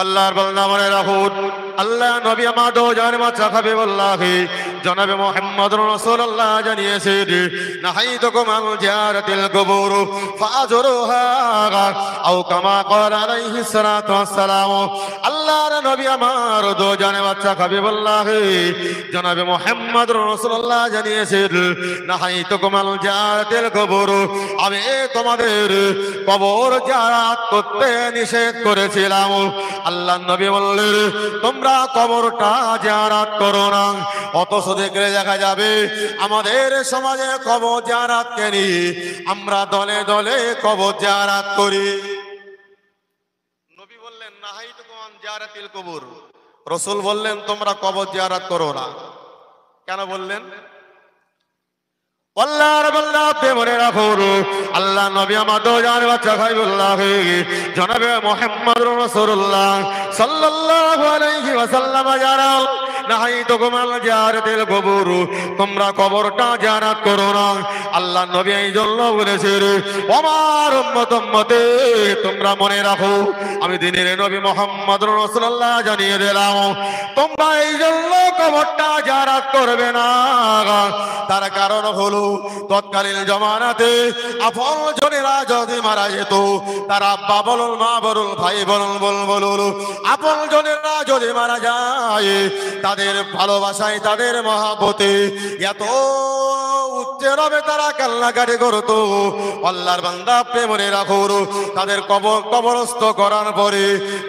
আল্লাহর বান্দা মনে রাখুন, আল্লাহ নবী আমার দো জানের বাচ্চা হাবিবুল্লাহ জনাবে মুহাম্মদুর রাসূলুল্লাহ জানিয়েছেন, নাহাইতুকুম আন জিয়ারাতিল কুবুর ফাজুরুহা আও কামা ক্বালা আলাইহিস সালাতু ওয়াসসালাম। আল্লাহর নবী আমার দো জানের বাচ্চা হাবিবুল্লাহ জনাবে মুহাম্মদুর রাসূলুল্লাহ জানিয়েছেন, নাহাইতুকুম আন জিয়ারাতিল কুবুর, আমি তোমাদের কবর জিয়ারত করতে নিষেধ করেছিলাম। আল্লাহ নবী বললেন, তোমরা কবরটা জিয়ারত করো না। অথচ দেখলে দেখা যাবে আমাদের সমাজে কবর জিয়ারতকে নিয়ে আমরা দলে দলে কবর জিয়ারত করি। নবী বললেন, নাহাইতুকুম আন জিয়ারাতিল কুবুর, রাসূল বললেন তোমরা কবর জিয়ারত করো না। কেন বললেন? আল্লাহর বান্দা মনে রাখুন, আল্লাহ নবী আমার দো জানের বাচ্চা হাবিবুল্লাহ জনাবে মুহাম্মদুর রাসূলুল্লাহ সাল্লাল্লাহু আলাইহি ওয়াসাল্লাম জানাল, নাহাইতুকুম আন জিয়ারাতিল কুবুর, তোমরা কবরটা জিয়ারত করো না। আল্লাহ নবী এই জন্য বলেছেন, আমার উম্মতে তোমরা মনে রাখো, আমি দিনের নবী মুহাম্মদুর রাসূলুল্লাহ জানিয়ে দিলাম, তোমরা এই জন্য কবরটা জিয়ারত করবে না। তার কারণ হলো তৎকালীন জমানাতে আপন জনেরা যদি মারা যেত, তার আব্বা বলুন, মা বলুন, ভাই বলুন, বলুন, আপন জনেরা যদি মারা যায়, তাদের ভালোবাসায়, তাদের মহাব্বতে এত উচ্চে রবে তারা কান্নাকাটি করত। আল্লাহর বান্দা মনে রাখো, তাদের কবরস্থ করার পরে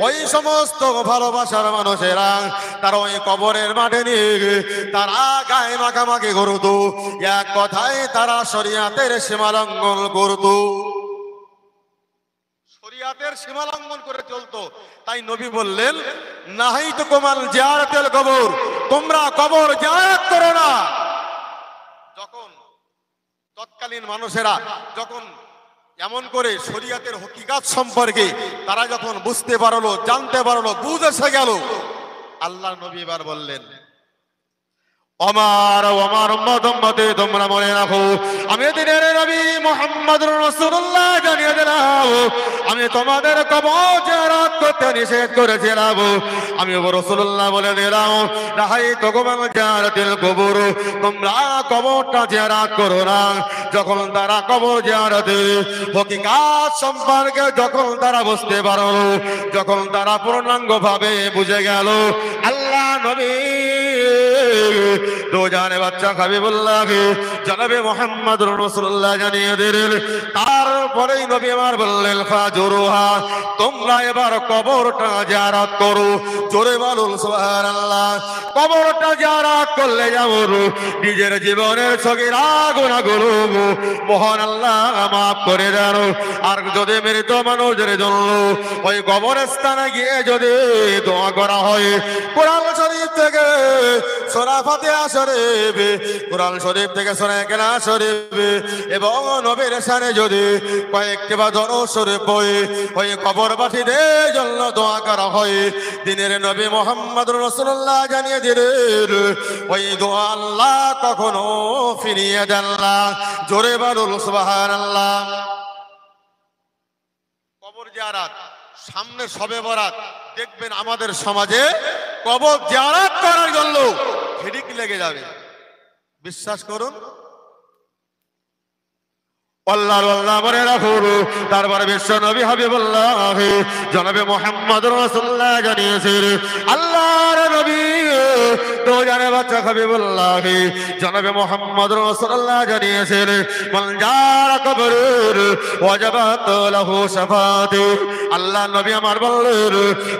ওই সমস্ত ভালোবাসার মানুষেরা তারা ওই কবরের মাঠে নিয়ে তারা গায়ে মাখামাখি করত, এক কথায় তারা শরিয়াতের সীমালঙ্ঘন করত, শরিয়াতের সীমালঙ্ঘন করে চলতো। তাই নবী বললেন, নাহাইতুকুম আন জিয়ারাতিল কুবুর, তোমরা কবর জিয়ারত করো না। যখন তৎকালীন মানুষেরা যখন এমন করে শরিয়াতের হকিকত সম্পর্কে তারা যখন বুঝতে পারলো, জানতে পারলো, বুঝ এসে গেল, আল্লাহ নবী এবার বললেন, আমার উম্মতে তোমরা মনে রাখো, আমি দিনের নবী মুহাম্মদুর রাসূলুল্লাহ জানিয়ে দিলাম, আমি তোমাদের কবর জিয়ারত করতে নিষেধ করেছিলাম। আমি রাসূলুল্লাহ বলে দিলাম, নাহাইতুকুম আন জিয়ারাতিল কুবুর, তোমরা কবরটা জিয়ারত করো না। যখন তারা কবর জিয়ারতের হকিকত সম্পর্কে যখন তারা বুঝতে পারলো, যখন তারা পূর্ণাঙ্গভাবে বুঝে গেল, আল্লাহ নবী দো জানের বাচ্চা হাবিবুল্লাহ জনাবে মুহাম্মদুর রাসূলুল্লাহ জানিয়ে দিলেন। তারপরেই নবী আমার বললেন, ফাজুরুহা, তোমরা এবার কবরটা জিয়ারত করো। জোরে বলুন সুবহানাল্লাহ। কবরটা জিয়ারত করলে যেমন নিজের জীবনের সগীরা গুনাহগুলো মহান আল্লাহ মাফ করে দেন, আর যদি মৃত মানুষের জন্য ওই কবরস্থানে গিয়ে যদি দোয়া করা হয়, কোরআন শরীফ থেকে সূরা ফাতিহা শরীফ, কোরআন শরীফ থেকে সূরা ইখলাস শরীফ এবং নবীর শানে যদি কয়েকটি বা দরুদ শরীফ পড়ে ওই কবরবাসীদের জন্য দোয়া করা হয়, দিনের নবী মুহাম্মদুর রাসূলুল্লাহ জানিয়ে দিলেন, ওই দোয়া আল্লাহ কখনো ফিরিয়ে দেন না। জোরে বলুন সুবহানাল্লাহ। কবর জিয়ারত সামনে শবে বরাত, দেখবেন আমাদের সমাজে কবর জিয়ারত করার জন্য ভিড় লেগে যাবে, বিশ্বাস করুন। আল্লাহ মনে রাখুন। তারপরে বিশ্ব নবী হাবিবুল্লাহ জনাবে মুহাম্মদুর রাসূলুল্লাহ জানিয়েছেন, আল্লাহর নবী দো জানের বাচ্চা হাবিবুল্লাহ জনাবে মুহাম্মদুর রাসূলুল্লাহ জানিয়েছেন, মান যারা কবর ওয়াজাবাত লাহু শাফাআতু। আল্লাহ নবী আমার বললেন,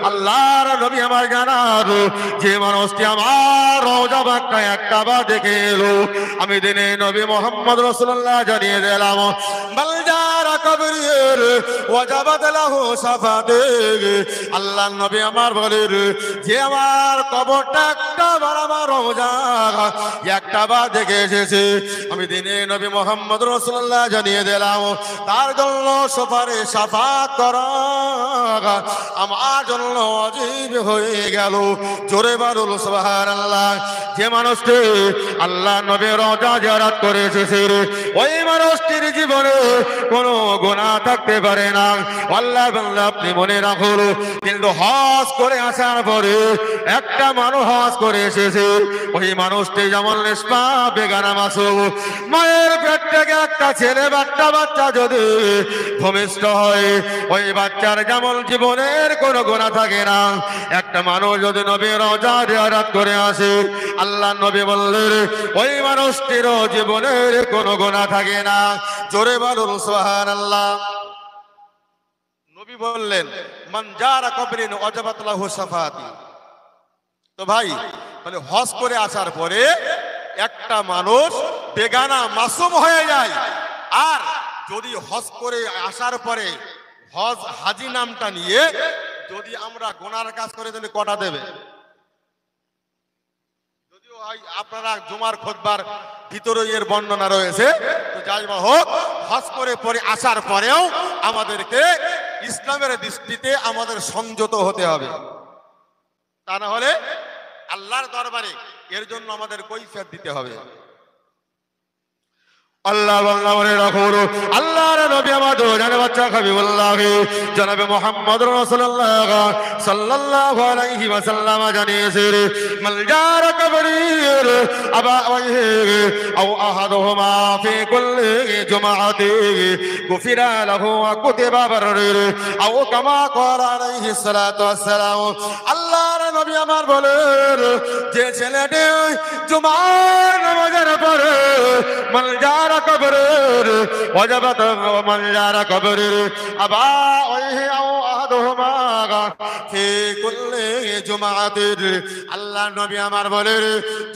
আল্লাহর নবী আমার জানার, যে মানুষটি আমার রওজা পাকটা একটা বার দেখে এলো, আমি দিনে নবী মুহাম্মদ রাসূলুল্লাহ জানিয়ে দিলাম, আল্লাহ নবী আমার বলেন, যে আমার কবরটা একটা বার আমার রওজা একটা বার দেখে এসেছে, আমি দিনে নবী মুহাম্মদ রাসূলুল্লাহ জানিয়ে দিলাম, তার জন্য সুপারিশ শাফাআত করা আমার জন্য ওয়াজিব হয়ে গেল। জোরে বলুন সুবহানাল্লাহ। যে মানুষটি আল্লাহ নবীর রওজা জিয়ারত করে এসেছে ওই মানুষটির জীবনে কোনো গুনাহ থাকতে পারে না। আল্লাহ বান্দা আপনি মনে রাখুন, কিন্তু হজ করে আসার পরে একটা মানুষ হজ করে এসেছে, ওই মানুষটি যেমন নিষ্পাপ বেগানা মাসুম। মায়ের পেট থেকে একটা ছেলে বাচ্চা যদি ভূমিষ্ঠ হয়, ওই বাচ্চার যেমন জীবনের কোনো গুনাহ থাকে না। একটা মানুষ যদি নবীর রওজা জিয়ারত করে আসে, আল্লাহ নবী বললেন ওই মানুষটিরও জীবনের কোনো গুনাহ থাকে না। জোরে বলুন সুবহানাল্লাহ। নবী বললেন মান জারা কবরিন ওয়াজাবাত লাহু শাফাআতি। তো ভাই, মানে হজ করে আসার পরে একটা মানুষ বেগানা মাসুম হয়ে যায়, আর যদি হজ করে আসার পরে হজ হাজি নামটা নিয়ে যদি আমরা গুনার কাজ করে তাহলে কটা দেবে? যদিও আপনারা জুমার খুতবার ভিতরে এর বর্ণনা রয়েছে, তো যাই হোক, হজ করে পরে আসার পরেও আমাদেরকে ইসলামের দৃষ্টিতে আমাদের সংযত হতে হবে, তা না হলে আল্লাহর দরবারে এর জন্য আমাদের কৈফিয়ত দিতে হবে। আল্লাহ বলে রাখুন, আল্লাহর নবী আমাদের জানের বাচ্চা হাবিবুল্লাহ জনাবে মুহাম্মদ রাসূলুল্লাহ সাল্লাল্লাহু আলাইহি ওয়াসাল্লাম জানিয়েছেন মান জারা কবরির আবাওয়াইহি আও আহাদুহুমা ফি কুল্লি জুমআতি গুফিরা লাহু ওয়া কুতিবা বাররির আও কামা ক্বালা আলাইহি সালাতু ওয়াসসালাম। আল্লাহর নবী আমার বলেন, যে ছেলেটি জুমার নামাজের পরে মান জারা কবরের ওয়াজাবাত মান জারা কবরের আবাওয়াইহি আও আহাদুহুমা ফি কুল্লি জুমআতির। আল্লাহ নবী আমার বলেন,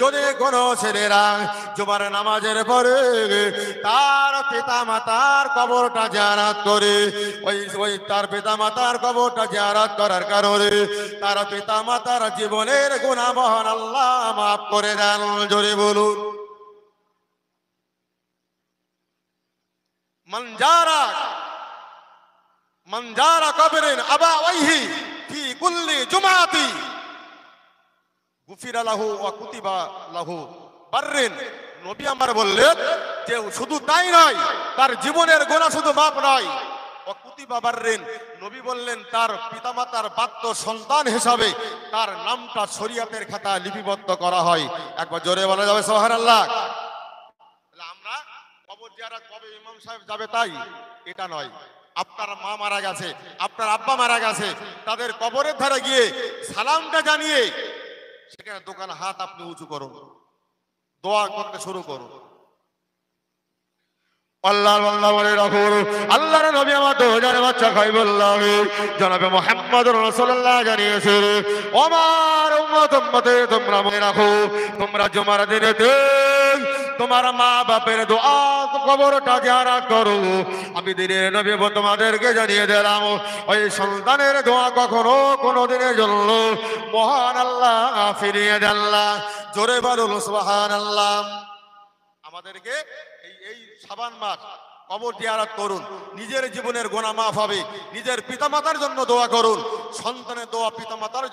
যদি কোনো ছেলেরা জুমার নামাজের পরে তার পিতা মাতার কবরটা জিয়ারত করে, ওই তার পিতা মাতার কবরটা জিয়ারত করার কারণে তার পিতা মাতার জীবনের গুনাহ মহান আল্লাহ মাফ করে দেন। জোরে বলুন মান জারা কবরিন আবাওয়াইহি ফি কুল্লি জুমআতি গুফিরা লাহু ওয়া কুতিবা লাহু বাররিন। নবী আমার বললেন যে শুধু তাই নয়, তার জীবনের গুনাহ শুধু মাফ নয়, ওয়া কুতিবা বাররিন, নবী বললেন তার পিতামাতার বাধ্য সন্তান হিসাবে তার নামটা শরীয়তের খাতায় লিপিবদ্ধ করা হয়। একবার জোরে বলা যাবে সুবহানাল্লাহ। আমরা কবর জিয়ারত কবে ইমাম সাহেব যাবে তাই এটা নয়, আপনার মা মারা গেছে, আপনার আব্বা মারা গেছে, তাদের কবরের ধারে গিয়ে সালামটা জানিয়ে সেখানে দোকানে হাত আপনি উঁচু করুন, দোয়া করতে শুরু করুন। আল্লাহর নবী আমার জানের বাচ্চা হাবিবুল্লাহ জনাবে মুহাম্মদ রাসূলুল্লাহ জানিয়েছেন, আমার উম্মতে তোমরা মনে রাখো, তোমরা জুমার দিনেতে তোমার মা বাপের দোয়া কবরটা জিয়ারত করো। আমি দিনের নবী তোমাদেরকে জানিয়ে দিলাম, ওই সন্তানের দোয়া কখনো কোনো দিনের জন্য মহান আল্লাহ ফিরিয়ে দেন না। জোরে বলুন সুবহানাল্লাহ। আমাদেরকে এই শাবান মাস কবর জিয়ারত করুন, নিজের জীবনের গুনাহ মাফ হবে। নিজের পিতামাতার জন্য দোয়া করুন, সন্তানের দোয়া পিতামাতার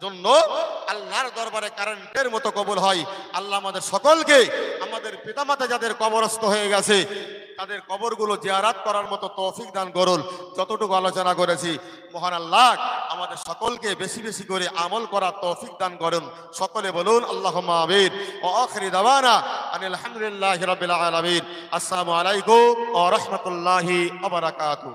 জন্য আল্লাহর দরবারে কারেন্টের মতো কবুল হয়। আল্লাহ আমাদের সকলকে, আমাদের পিতামাতা যাদের কবরস্থ হয়ে গেছে তাদের কবরগুলো জিয়ারত করার মতো তৌফিক দান করুন। যতটুকু আলোচনা করেছি মহান আল্লাহ আমাদের সকলকে বেশি বেশি করে আমল করার তৌফিক দান করুন। সকলে বলুন আল্লাহুম্মা আমিন। ওয়া আখিরু দাওয়ানা আনিল হামদুলিল্লাহি রাব্বিল আলামিন। আসসালামু আলাইকুম ওয়া রাহমাতুল্লাহি ওয়া বারাকাতুহু।